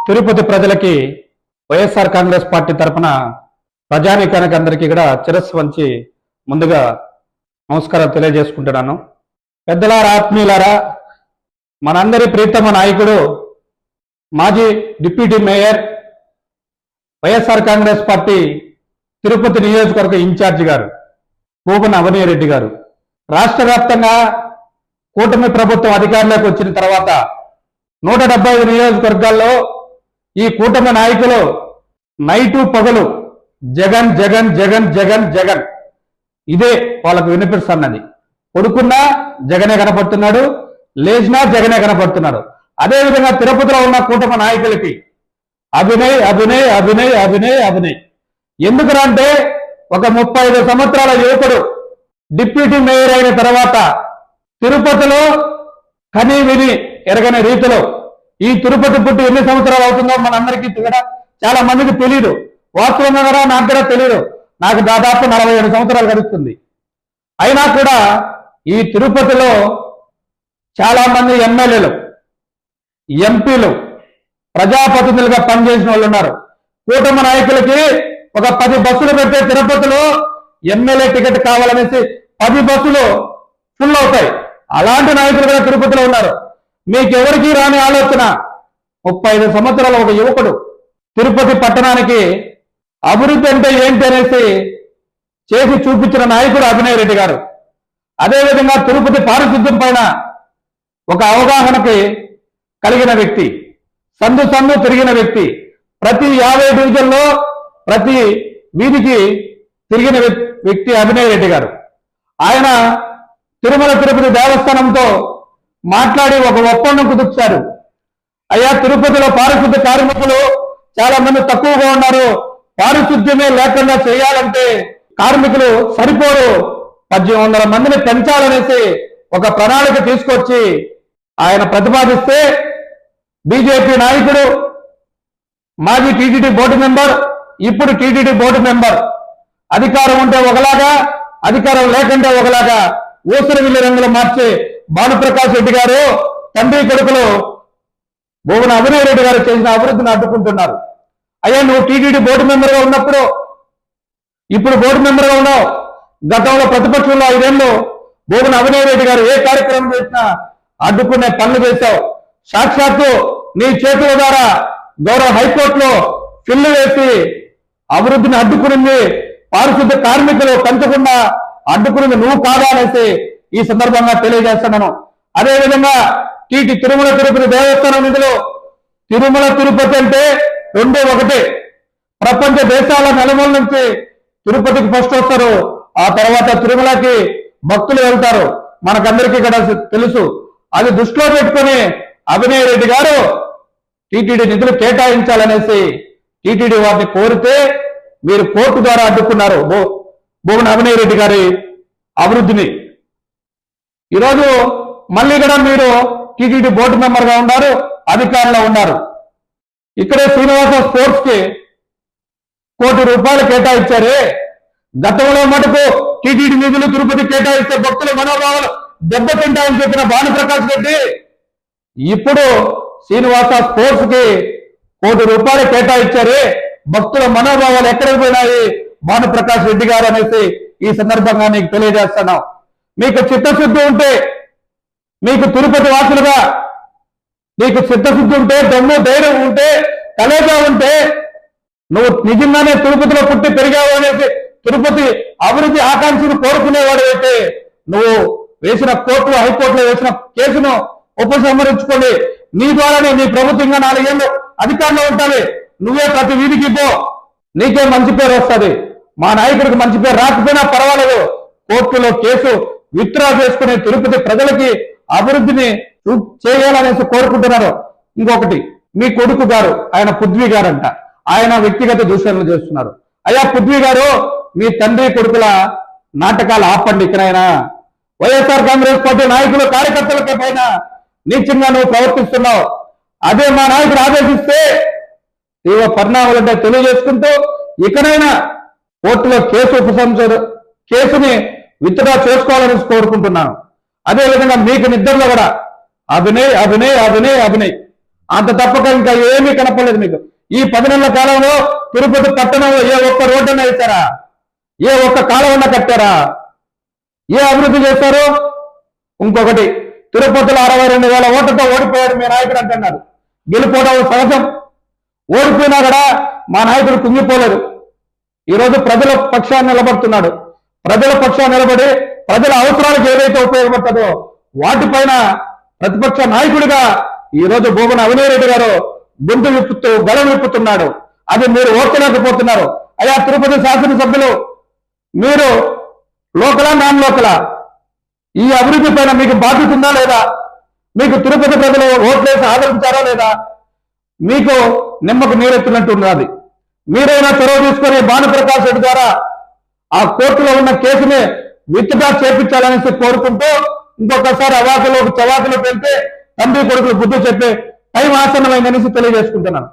తిరుపతి ప్రజలకి వైఎస్ఆర్ కాంగ్రెస్ పార్టీ తరఫున ప్రజానీకానికి అందరికీ కూడా శిరస్సు వంచి ముందుగా నమస్కారం తెలియజేసుకుంటున్నాను. పెద్దలారా, ఆత్మీయులారా, మనందరి ప్రీతమ నాయకుడు మాజీ deputy mayor YSR Congress party Tirupati నియోజకవర్గ ఇన్ఛార్జి గారు భూపన అవనీరెడ్డి గారు రాష్ట్ర వ్యాప్తంగా కూటమి ప్రభుత్వం అధికారంలోకి వచ్చిన తర్వాత 175 నియోజకవర్గాల్లో ఈ కూటమి నాయకులు నైటు పగలు జగన్ జగన్ జగన్ జగన్ జగన్ ఇదే వాళ్ళకు వినిపిస్తున్నది. కొడుకున్నా జగనే కనపడుతున్నాడు, లేచినా జగనే కనపడుతున్నాడు. అదేవిధంగా తిరుపతిలో ఉన్న కూటమి నాయకులకి అభినయ్ అభినయ్ అభినయ్ అభినయ్ అభినయ్. ఎందుకంటే ఒక 35 సంవత్సరాల యువకుడు డిప్యూటీ మేయర్ అయిన తర్వాత తిరుపతిలో కనీ విని ఎరగని రీతిలో ఈ తిరుపతి పుట్టి ఎన్ని సంవత్సరాలు అవుతుందో మనందరికీ కూడా చాలా మందికి తెలియదు. వాస్తవంగా కూడా నాకు కూడా తెలియదు. నాకు దాదాపు 47 సంవత్సరాలు గడుస్తుంది. అయినా కూడా ఈ తిరుపతిలో చాలా మంది ఎమ్మెల్యేలు, ఎంపీలు, ప్రజాప్రతినిధులుగా పనిచేసిన వాళ్ళు ఉన్నారు. కూటమి నాయకులకి ఒక 10 బస్సులు పెట్టే తిరుపతిలో ఎమ్మెల్యే టికెట్ కావాలనేసి 10 బస్సులు ఫుల్ అవుతాయి. అలాంటి నాయకులు కూడా తిరుపతిలో ఉన్నారు. మీకెవరికి రాని ఆలోచన 35 సంవత్సరాల ఒక యువకుడు తిరుపతి పట్టణానికి అభివృద్ధి అంటే ఏంటి అనేసి చేసి చూపించిన నాయకుడు అభినయ్ రెడ్డి గారు. అదేవిధంగా తిరుపతి పారిశుద్ధ్యం పైన ఒక అవగాహనకి కలిగిన వ్యక్తి, సందు తిరిగిన వ్యక్తి, ప్రతి 50 డివిజన్లో ప్రతి వీధికి తిరిగిన వ్యక్తి అభినయ్ రెడ్డి గారు. ఆయన తిరుమల తిరుపతి దేవస్థానంతో మాట్లాడి ఒక ఒప్పందం కుదుర్చారు. అయ్యా, తిరుపతిలో పారిశుద్ధ్య కార్మికులు చాలా మంది తక్కువగా ఉన్నారు, పారిశుద్ధ్యమే లేకుండా చేయాలంటే కార్మికులు సరిపోరు, 1800 మందిని పెంచాలనేసి ఒక ప్రణాళిక తీసుకొచ్చి ఆయన ప్రతిపాదిస్తే బీజేపీ నాయకుడు, మాజీ టీటీడీ బోర్డు మెంబర్, ఇప్పుడు టీటీడీ బోర్డు మెంబర్, అధికారం ఉంటే ఒకలాగా, అధికారం లేకుంటే ఒకలాగా ఊసరి విల్లి రంగులు మార్చి భానుప్రకాష్ రెడ్డి గారు తండ్రి కొడుకులు భూపన అవినయ్ రెడ్డి గారు చేసిన అభివృద్ధిని అడ్డుకుంటున్నారు. అయ్యా, నువ్వు టీటీడీ బోర్డు మెంబర్గా ఉన్నప్పుడు, ఇప్పుడు బోర్డు మెంబర్గా ఉన్నావు. గతంలో ప్రతిపక్షంలో 5 ఏళ్ళు భూపన అవినయ్ రెడ్డి గారు ఏ కార్యక్రమం చేసినా అడ్డుకునే పనులు చేశావు. సాక్షాత్తు నీ చేతుల ద్వారా గౌరవ హైకోర్టులో ఫిల్లు వేసి అభివృద్ధిని అడ్డుకునింది, పారిశుద్ధ్య కార్మికులు పెంచకుండా అడ్డుకునింది నువ్వు కాదా అనేసి ఈ సందర్భంగా తెలియజేస్తున్నాను. అదేవిధంగా తిరుమల తిరుపతి దేవస్థానం నిధులు, తిరుమల తిరుపతి అంటే 2 ఒకటే. ప్రపంచ దేశాల నలుమూల నుంచి తిరుపతికి ఫస్ట్ వస్తారు, ఆ తర్వాత తిరుమలకి భక్తులు వెళ్తారు. మనకందరికీ కూడా తెలుసు. అది దృష్టిలో పెట్టుకుని అభినయ్ రెడ్డి గారు టీటీడీ నిధులు కేటాయించాలనేసి టీటీడీ వారిని కోరితే మీరు కోర్టు ద్వారా అడ్డుకున్నారు భూపన అవినయ్ రెడ్డి గారి అభివృద్ధిని. ఈరోజు మళ్ళీ కూడా మీరు టీటీడీ బోర్డు మెంబర్గా ఉన్నారు, అధికారంలో ఉన్నారు. ఇక్కడే శ్రీనివాస స్పోర్ట్స్ కి ₹1 కోటి కేటాయించారే. గతంలో మటుకు టీటీడీ నిధులు తిరుపతి కేటాయిస్తే భక్తుల మనోభావాలు దెబ్బతింటాయని చెప్పిన భానుప్రకాష్ రెడ్డి ఇప్పుడు శ్రీనివాస స్పోర్ట్స్ కి ₹1 కోటి కేటాయించారే. భక్తుల మనోభావాలు ఎక్కడికి పోయినాయి భానుప్రకాష్ రెడ్డి గారు అనేసి ఈ సందర్భంగా నీకు తెలియజేస్తున్నాం. మీకు చిత్తశుద్ధి ఉంటే, మీకు తిరుపతి వాసులుగా నీకు చిత్తశుద్ధి ఉంటే, దమ్ము ధైర్యం ఉంటే, కలేజా ఉంటే, నువ్వు నిజంగానే తిరుపతిలో పుట్టి పెరిగావు అనేసి తిరుపతి అభివృద్ధి ఆకాంక్షను కోరుకునేవాడు అయితే నువ్వు వేసిన కోర్టులో, హైకోర్టులో వేసిన కేసును ఉపసంహరించుకోండి. నీ ద్వారానే నీ ప్రభుత్వంగా 4 ఏళ్ళు అధికారంలో ఉండాలి. నువ్వే ప్రతి వీధికి పో, నీకే మంచి పేరు వస్తుంది. మా నాయకుడికి మంచి పేరు రాకపోయినా పర్వాలేదు, కోర్టులో కేసు విత్డ్రా చేసుకునే తిరుపతి ప్రజలకి అభివృద్ధిని చేయాలనేసి కోరుకుంటున్నారు. ఇంకొకటి, మీ కొడుకు గారు, ఆయన పృథ్వీ గారంట, ఆయన వ్యక్తిగత దూషణలు చేస్తున్నారు. అయ్యా పృథ్వీ గారు, మీ తండ్రి కొడుకుల నాటకాలు ఆపండి. ఇక్కడైనా వైఎస్ఆర్ కాంగ్రెస్ పార్టీ నాయకులు, కార్యకర్తలకి పైన నీచంగా నువ్వు ప్రవర్తిస్తున్నావు. అదే మా నాయకుడు ఆదేశిస్తే తీవ్ర పరిణామాలంటే తెలియజేసుకుంటూ ఇకనైనా కోర్టులో కేసుని విత్డ్రా చేసుకోవాలని కోరుకుంటున్నాను. అదేవిధంగా మీకు నిద్రలో కూడా అభినయ్ అభినయ్ అభినయ్ అభినయ్ అంత తప్పక ఇంకా ఏమీ కనపడలేదు మీకు. ఈ 10 నెలల కాలంలో తిరుపతి పట్టణంలో ఏ ఒక్క రోడ్డున వేశారా? ఏ ఒక్క కాలువన్న కట్టారా? ఏ అభివృద్ధి చేశారు? ఇంకొకటి, తిరుపతిలో 62,000 ఓట్లతో ఓడిపోయాడు మీ నాయకుడు అంటున్నారు. గెలిపోవడం సహజం. ఓడిపోయినా కూడా మా నాయకుడు కుంగిపోలేదు. ఈరోజు ప్రజల పక్షాన్ని నిలబడుతున్నాడు. ప్రజల పక్షాన్ని నిలబడి ప్రజల అవసరాలకు ఏదైతే ఉపయోగపడుతుందో వాటిపైన ప్రతిపక్ష నాయకుడిగా ఈరోజు భూమన అవినీరెడ్డి గారు గొంతు విప్పుతూ గలం విప్పుతున్నాడు. అది మీరు ఓర్చలేకపోతున్నారు. అయ్యా తిరుపతి శాసనసభ్యులు, మీరు లోకలా నాన్ లోకలా ఈ అభివృద్ధి పైన మీకు బాధ్యత ఉందా లేదా? మీకు తిరుపతి ప్రజలు ఓట్లేసి ఆదరించారా లేదా? మీకు నిమ్మకు నీరెత్తినట్టు ఉన్నది. మీరైనా చొరవ తీసుకొని భానుప్రకాష్ రెడ్డి ద్వారా ఆ కోర్టులో ఉన్న కేసుని విత్డ్రా చేపించాలనేసి కోరుకుంటూ ఇంకొకసారి అవాకులు చవాకులు పెడితే తండ్రి కొడుకులు బుద్ధి చెప్పే టైం ఆసన్నమైందనేసి తెలియజేసుకుంటున్నాను.